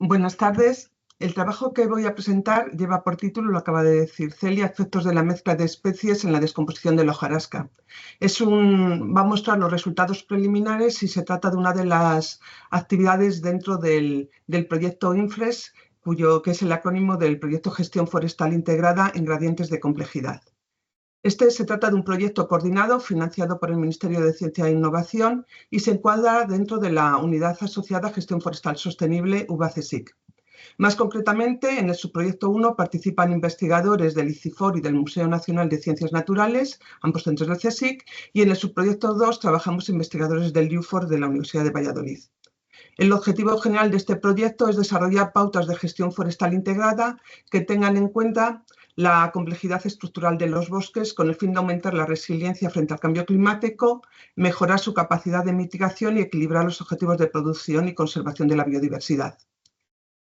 Buenas tardes. El trabajo que voy a presentar lleva por título, lo acaba de decir Celia, efectos de la mezcla de especies en la descomposición de la hojarasca. Va a mostrar los resultados preliminares y se trata de una de las actividades dentro del proyecto INFRES, que es el acrónimo del Proyecto Gestión Forestal Integrada en Gradientes de Complejidad. Se trata de un proyecto coordinado financiado por el Ministerio de Ciencia e Innovación y se encuadra dentro de la Unidad Asociada a Gestión Forestal Sostenible UBA-CSIC. Más concretamente, en el subproyecto 1 participan investigadores del ICIFOR y del Museo Nacional de Ciencias Naturales, ambos centros del CSIC, y en el subproyecto 2 trabajamos investigadores del IUFOR de la Universidad de Valladolid. El objetivo general de este proyecto es desarrollar pautas de gestión forestal integrada que tengan en cuenta la complejidad estructural de los bosques con el fin de aumentar la resiliencia frente al cambio climático, mejorar su capacidad de mitigación y equilibrar los objetivos de producción y conservación de la biodiversidad.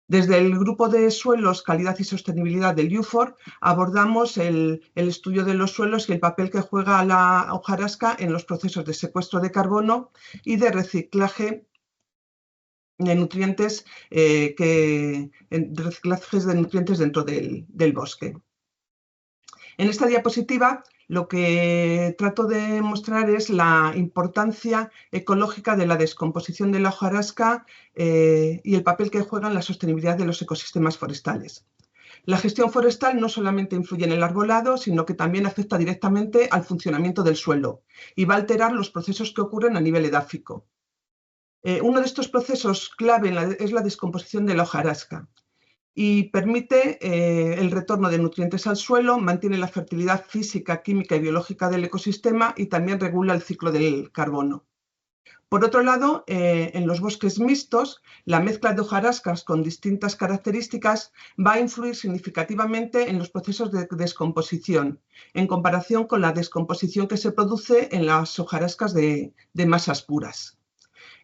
Desde el grupo de suelos, calidad y sostenibilidad del IUFOR abordamos el estudio de los suelos y el papel que juega la hojarasca en los procesos de secuestro de carbono y de reciclaje de nutrientes, reciclajes de nutrientes dentro del bosque. En esta diapositiva lo que trato de mostrar es la importancia ecológica de la descomposición de la hojarasca y el papel que juega en la sostenibilidad de los ecosistemas forestales. La gestión forestal no solamente influye en el arbolado, sino que también afecta directamente al funcionamiento del suelo y va a alterar los procesos que ocurren a nivel edáfico. Uno de estos procesos clave es la descomposición de la hojarasca y permite el retorno de nutrientes al suelo, mantiene la fertilidad física, química y biológica del ecosistema y también regula el ciclo del carbono. Por otro lado, en los bosques mixtos, la mezcla de hojarascas con distintas características va a influir significativamente en los procesos de descomposición, en comparación con la descomposición que se produce en las hojarascas de masas puras.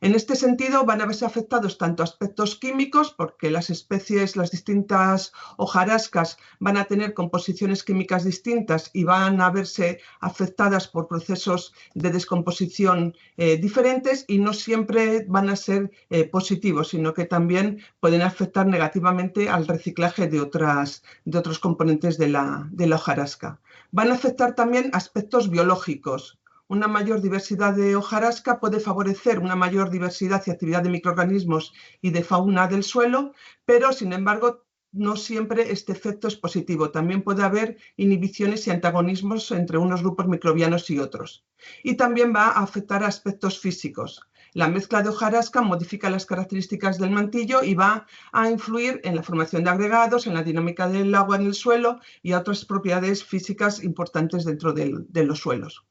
En este sentido, van a verse afectados tanto aspectos químicos, porque las distintas hojarascas van a tener composiciones químicas distintas y van a verse afectadas por procesos de descomposición diferentes y no siempre van a ser positivos, sino que también pueden afectar negativamente al reciclaje de otros componentes de la hojarasca. Van a afectar también aspectos biológicos. Una mayor diversidad de hojarasca puede favorecer una mayor diversidad y actividad de microorganismos y de fauna del suelo, pero sin embargo no siempre este efecto es positivo. También puede haber inhibiciones y antagonismos entre unos grupos microbianos y otros. Y también va a afectar a aspectos físicos. La mezcla de hojarasca modifica las características del mantillo y va a influir en la formación de agregados, en la dinámica del agua en el suelo y a otras propiedades físicas importantes dentro de los suelos.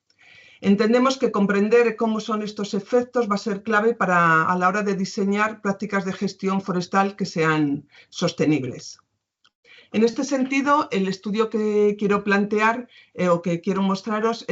Entendemos que comprender cómo son estos efectos va a ser clave a la hora de diseñar prácticas de gestión forestal que sean sostenibles. En este sentido, el estudio que quiero plantear o que quiero mostraros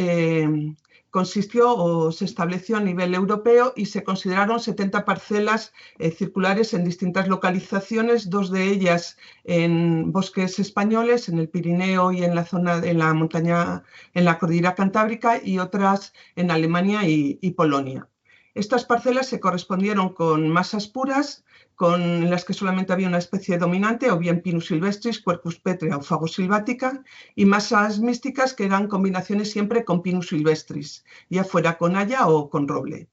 consistió o se estableció a nivel europeo y se consideraron 70 parcelas circulares en distintas localizaciones, 2 de ellas en bosques españoles, en el Pirineo y en la montaña, en la cordillera cantábrica, y otras en Alemania y Polonia. Estas parcelas se correspondieron con masas puras, en las que solamente había una especie dominante, o bien Pinus silvestris, Quercus petrea o Fagus silvatica, y masas místicas que eran combinaciones siempre con Pinus silvestris, ya fuera con haya o con roble.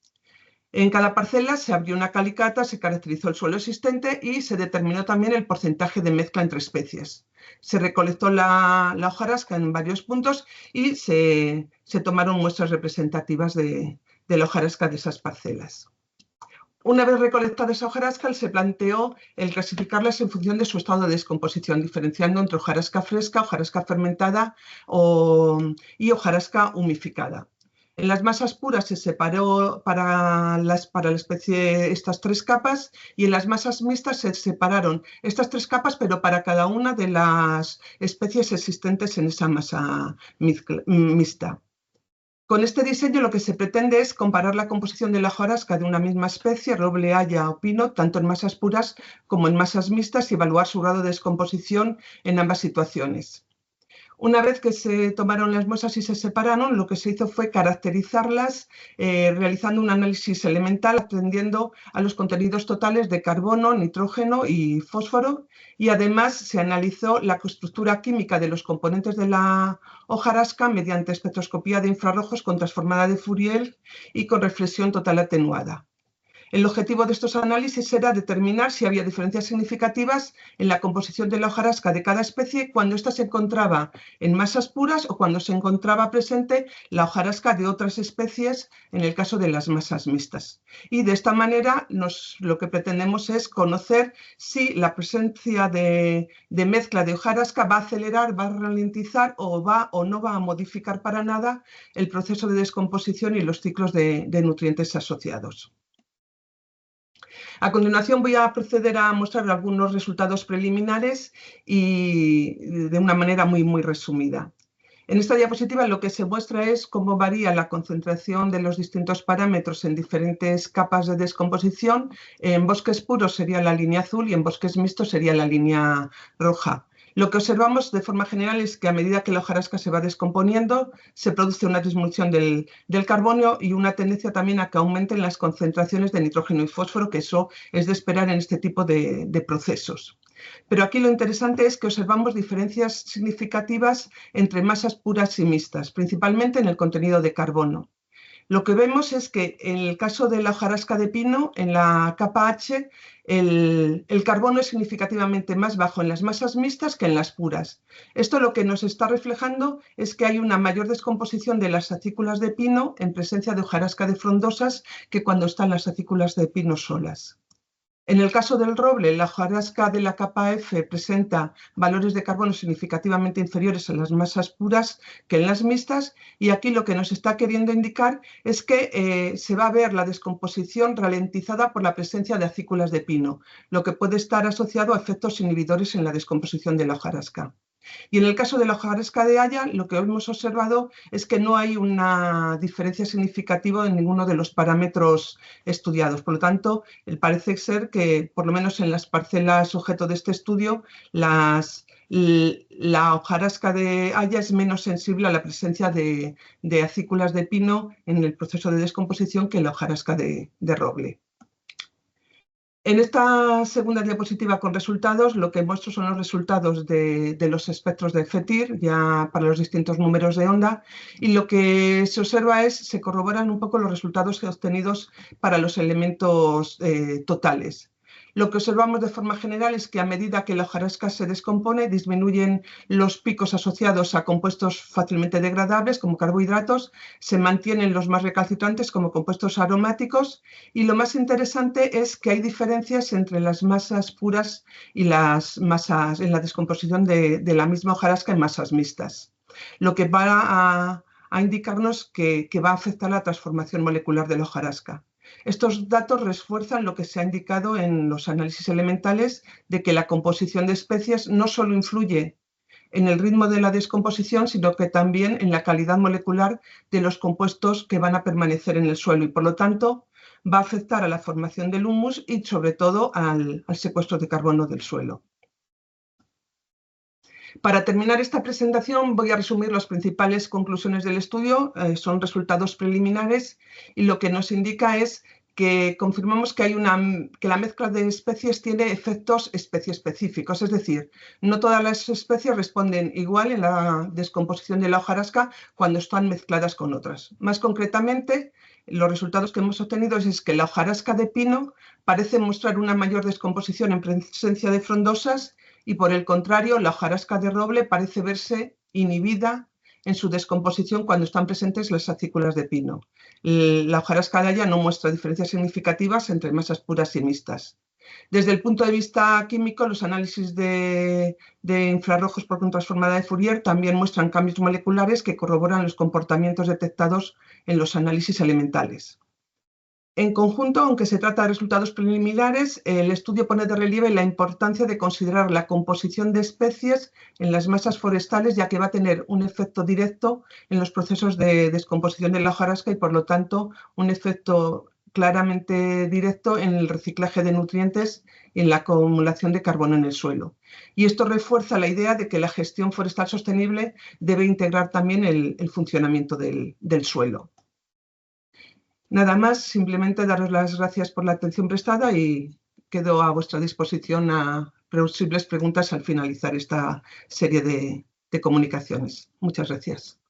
En cada parcela se abrió una calicata, se caracterizó el suelo existente y se determinó también el porcentaje de mezcla entre especies. Se recolectó la hojarasca en varios puntos y se tomaron muestras representativas de la hojarasca de esas parcelas. Una vez recolectada esa hojarasca, se planteó el clasificarlas en función de su estado de descomposición, diferenciando entre hojarasca fresca, hojarasca fermentada y hojarasca humificada. En las masas puras se separó para la especie estas 3 capas, y en las masas mixtas se separaron estas 3 capas, pero para cada una de las especies existentes en esa masa mixta. Con este diseño lo que se pretende es comparar la composición de la hojarasca de una misma especie, roble, haya o pino, tanto en masas puras como en masas mixtas, y evaluar su grado de descomposición en ambas situaciones. Una vez que se tomaron las muestras y se separaron, lo que se hizo fue caracterizarlas realizando un análisis elemental atendiendo a los contenidos totales de carbono, nitrógeno y fósforo, y además se analizó la estructura química de los componentes de la hojarasca mediante espectroscopía de infrarrojos con transformada de Fourier y con reflexión total atenuada. El objetivo de estos análisis era determinar si había diferencias significativas en la composición de la hojarasca de cada especie cuando ésta se encontraba en masas puras o cuando se encontraba presente la hojarasca de otras especies en el caso de las masas mixtas. Y de esta manera lo que pretendemos es conocer si la presencia de mezcla de hojarasca va a acelerar, va a ralentizar o no va a modificar para nada el proceso de descomposición y los ciclos de nutrientes asociados. A continuación voy a proceder a mostrar algunos resultados preliminares y de una manera muy resumida. En esta diapositiva lo que se muestra es cómo varía la concentración de los distintos parámetros en diferentes capas de descomposición. En bosques puros sería la línea azul y en bosques mixtos sería la línea roja. Lo que observamos de forma general es que a medida que la hojarasca se va descomponiendo, se produce una disminución del carbono y una tendencia también a que aumenten las concentraciones de nitrógeno y fósforo, que eso es de esperar en este tipo de procesos. Pero aquí lo interesante es que observamos diferencias significativas entre masas puras y mixtas, principalmente en el contenido de carbono. Lo que vemos es que en el caso de la hojarasca de pino, en la capa H, el carbono es significativamente más bajo en las masas mixtas que en las puras. Esto lo que nos está reflejando es que hay una mayor descomposición de las acículas de pino en presencia de hojarasca de frondosas que cuando están las acículas de pino solas. En el caso del roble, la hojarasca de la capa F presenta valores de carbono significativamente inferiores en las masas puras que en las mixtas, y aquí lo que nos está queriendo indicar es que se va a ver la descomposición ralentizada por la presencia de acículas de pino, lo que puede estar asociado a efectos inhibidores en la descomposición de la hojarasca. Y en el caso de la hojarasca de haya, lo que hemos observado es que no hay una diferencia significativa en ninguno de los parámetros estudiados. Por lo tanto, parece ser que, por lo menos en las parcelas objeto de este estudio, la hojarasca de haya es menos sensible a la presencia de acículas de pino en el proceso de descomposición que la hojarasca de roble. En esta segunda diapositiva con resultados, lo que muestro son los resultados de los espectros de FETIR, ya para los distintos números de onda, y lo que se observa se corroboran un poco los resultados obtenidos para los elementos totales. Lo que observamos de forma general es que a medida que la hojarasca se descompone, disminuyen los picos asociados a compuestos fácilmente degradables como carbohidratos, se mantienen los más recalcitrantes como compuestos aromáticos, y lo más interesante es que hay diferencias entre las masas puras y las masas en la descomposición de la misma hojarasca en masas mixtas, lo que va a indicarnos que va a afectar la transformación molecular de la hojarasca. Estos datos refuerzan lo que se ha indicado en los análisis elementales de que la composición de especies no solo influye en el ritmo de la descomposición, sino que también en la calidad molecular de los compuestos que van a permanecer en el suelo y, por lo tanto, va a afectar a la formación del humus y, sobre todo, al secuestro de carbono del suelo. Para terminar esta presentación voy a resumir las principales conclusiones del estudio. Son resultados preliminares y lo que nos indica es que confirmamos que la mezcla de especies tiene efectos específicos, es decir, no todas las especies responden igual en la descomposición de la hojarasca cuando están mezcladas con otras. Más concretamente, los resultados que hemos obtenido es que la hojarasca de pino parece mostrar una mayor descomposición en presencia de frondosas y, por el contrario, la hojarasca de roble parece verse inhibida en su descomposición cuando están presentes las acículas de pino. La hojarasca de haya no muestra diferencias significativas entre masas puras y mixtas. Desde el punto de vista químico, los análisis de infrarrojos por transformada de Fourier también muestran cambios moleculares que corroboran los comportamientos detectados en los análisis elementales. En conjunto, aunque se trata de resultados preliminares, el estudio pone de relieve la importancia de considerar la composición de especies en las masas forestales, ya que va a tener un efecto directo en los procesos de descomposición de la hojarasca y, por lo tanto, un efecto claramente directo en el reciclaje de nutrientes y en la acumulación de carbono en el suelo. Y esto refuerza la idea de que la gestión forestal sostenible debe integrar también el funcionamiento del suelo. Nada más, simplemente daros las gracias por la atención prestada y quedo a vuestra disposición a posibles preguntas al finalizar esta serie de comunicaciones. Muchas gracias.